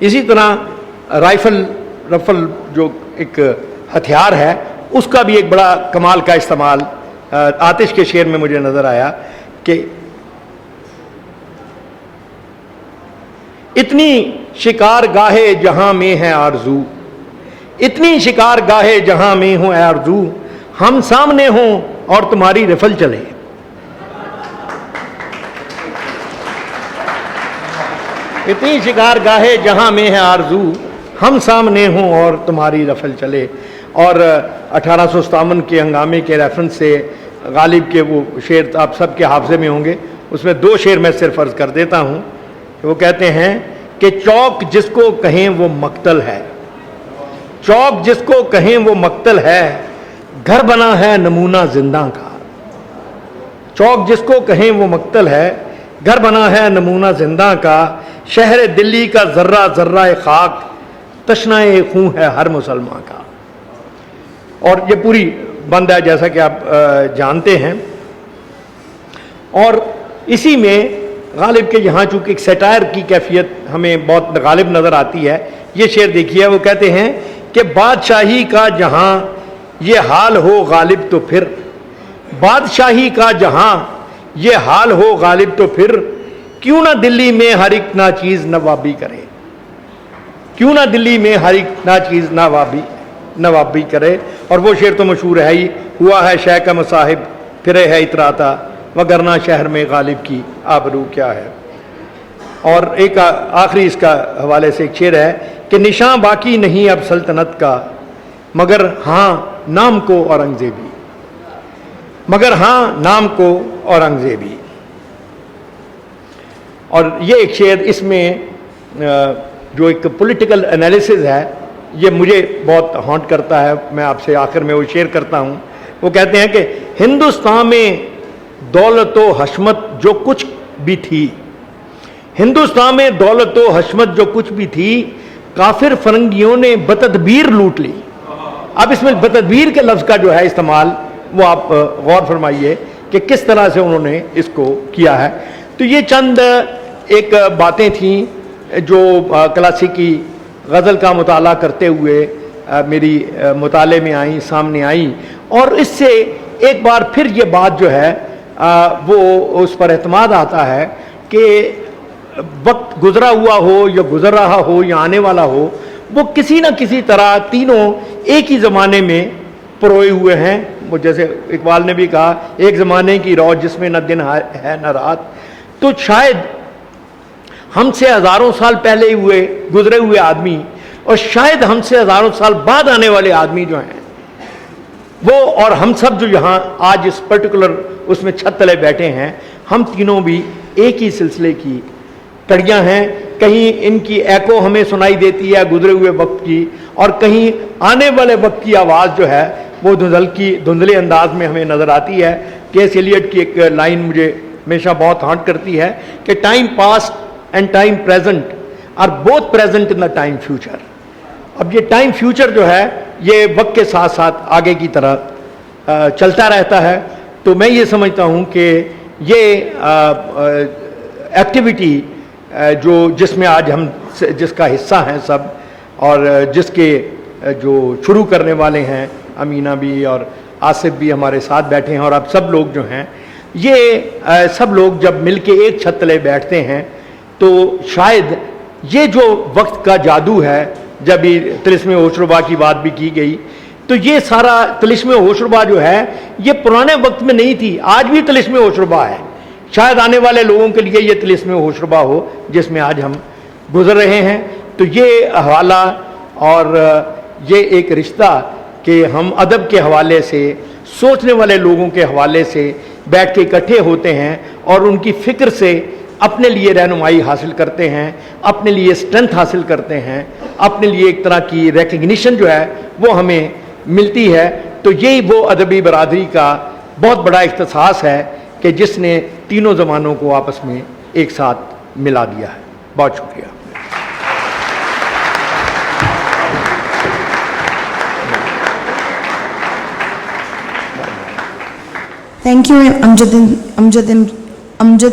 Speaker 5: اسی طرح رفل جو ایک ہتھیار ہے اس کا بھی ایک بڑا کمال کا استعمال آتش کے شعر میں مجھے نظر آیا کہ اتنی شکار گاہے جہاں میں ہے آرزو, اتنی شکار گاہے جہاں میں ہوں اے آرزو, ہم سامنے ہوں اور تمہاری رفل چلے. اتنی شکار گاہے جہاں میں ہے آرزو, ہم سامنے ہوں اور تمہاری رفل چلے. اور 1857 کے ہنگامے کے ریفرنس سے غالب کے وہ شعر آپ سب کے حافظے میں ہوں گے, اس میں 2 شعر میں صرف عرض کر دیتا ہوں. وہ کہتے ہیں کہ چوک جس کو کہیں وہ مقتل ہے, چوک جس کو کہیں وہ مقتل ہے, گھر بنا ہے نمونہ زندہ کا. چوک جس کو کہیں وہ مقتل ہے, گھر بنا ہے نمونہ زندہ کا, شہر دلی کا ذرہ ذرہ خاک, تشنہ خون ہے ہر مسلمان کا. اور یہ پوری بند ہے جیسا کہ آپ جانتے ہیں. اور اسی میں غالب کے یہاں چونکہ ایک سیٹائر کی کیفیت ہمیں بہت غالب نظر آتی ہے. یہ شعر دیکھیے, وہ کہتے ہیں کہ بادشاہی کا جہاں یہ حال ہو غالب تو پھر, بادشاہی کا جہاں یہ حال ہو غالب تو پھر, کیوں نہ دلی میں ہر ایک ناچیز نوابی کرے, کیوں نہ دلی میں ہر ایک ناچیز نوابی کرے. اور وہ شعر تو مشہور ہے ہی, ہوا ہے شہ کا مصاحب پھرے ہے اتراتا, وگرنہ شہر میں غالب کی آبرو کیا ہے. اور ایک آخری اس کا حوالے سے ایک شعر ہے کہ نشاں باقی نہیں اب سلطنت کا, مگر ہاں نام کو اورنگزیبی, مگر ہاں نام کو اورنگزیبی. اور یہ ایک شعر اس میں جو ایک پولیٹیکل انالیسز ہے یہ مجھے بہت ہانٹ کرتا ہے. میں آپ سے آخر میں وہ شیئر کرتا ہوں. وہ کہتے ہیں کہ ہندوستان میں دولت و حشمت جو کچھ بھی تھی, ہندوستان میں دولت و حشمت جو کچھ بھی تھی, کافر فرنگیوں نے بتدبیر لوٹ لی. اب اس میں بتدبیر کے لفظ کا جو ہے استعمال وہ آپ غور فرمائیے کہ کس طرح سے انہوں نے اس کو کیا ہے. تو یہ چند ایک باتیں تھیں جو کلاسیکی غزل کا مطالعہ کرتے ہوئے میری مطالعے میں آئیں, سامنے آئیں. اور اس سے ایک بار پھر یہ بات جو ہے وہ اس پر اعتماد آتا ہے کہ وقت گزرا ہوا ہو یا گزر رہا ہو یا آنے والا ہو, وہ کسی نہ کسی طرح تینوں ایک ہی زمانے میں پروئے ہوئے ہیں. وہ جیسے اقبال نے بھی کہا ایک زمانے کی روز جس میں نہ دن ہے نہ رات. تو شاید ہم سے ہزاروں سال پہلے گزرے ہوئے آدمی اور شاید ہم سے ہزاروں سال بعد آنے والے آدمی جو ہیں وہ اور ہم سب جو یہاں آج اس پرٹیکولر اس میں چھت تلے بیٹھے ہیں, ہم تینوں بھی ایک ہی سلسلے کی کڑیاں ہیں. کہیں ان کی ایکو ہمیں سنائی دیتی ہے گزرے ہوئے وقت کی, اور کہیں آنے والے وقت کی آواز جو ہے وہ دھندلے انداز میں ہمیں نظر آتی ہے. کیس ایلیٹ کی ایک لائن مجھے ہمیشہ بہت ہانٹ کرتی ہے کہ time past and time present are both present in the time future. اب یہ ٹائم فیوچر جو ہے یہ وقت کے ساتھ ساتھ آگے کی طرح چلتا رہتا ہے. تو میں یہ سمجھتا ہوں کہ یہ ایکٹیویٹی جس میں آج ہم جس کا حصہ ہیں سب, اور جس کے جو شروع کرنے والے ہیں امینا بھی اور آصف بھی ہمارے ساتھ بیٹھے ہیں, اور اب سب لوگ جو ہیں یہ سب لوگ جب مل کے ایک چھت تلے بیٹھتے ہیں تو شاید یہ جو وقت کا جادو ہے, جب یہ طلسم ہوشربا کی بات بھی کی گئی, تو یہ سارا طلسم ہوشربا جو ہے یہ پرانے وقت میں نہیں تھی, آج بھی طلسم ہوشربا ہے. شاید آنے والے لوگوں کے لیے یہ طلسم ہوشربا ہو جس میں آج ہم گزر رہے ہیں. تو یہ حوالہ اور یہ ایک رشتہ کہ ہم ادب کے حوالے سے, سوچنے والے لوگوں کے حوالے سے بیٹھ کے اکٹھے ہوتے ہیں اور ان کی فکر سے اپنے لیے رہنمائی حاصل کرتے ہیں, اپنے لیے اسٹرینتھ حاصل کرتے ہیں, اپنے لیے ایک طرح کی ریکگنیشن جو ہے وہ ہمیں ملتی ہے. تو یہی وہ ادبی برادری کا بہت بڑا اختصاص ہے کہ جس نے تینوں زبانوں کو آپس میں ایک ساتھ ملا دیا ہے. بہت شکریہ.
Speaker 1: Thank you, Amjad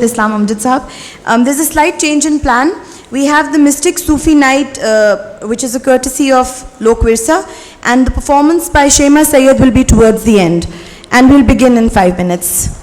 Speaker 1: Islam Amjad Sahab. There's a slight change in plan. We have the Mystic Sufi Night, which is a courtesy of Lok Virsa, and the performance by Shayma Saiyid will be towards the end, and we'll begin in 5 minutes.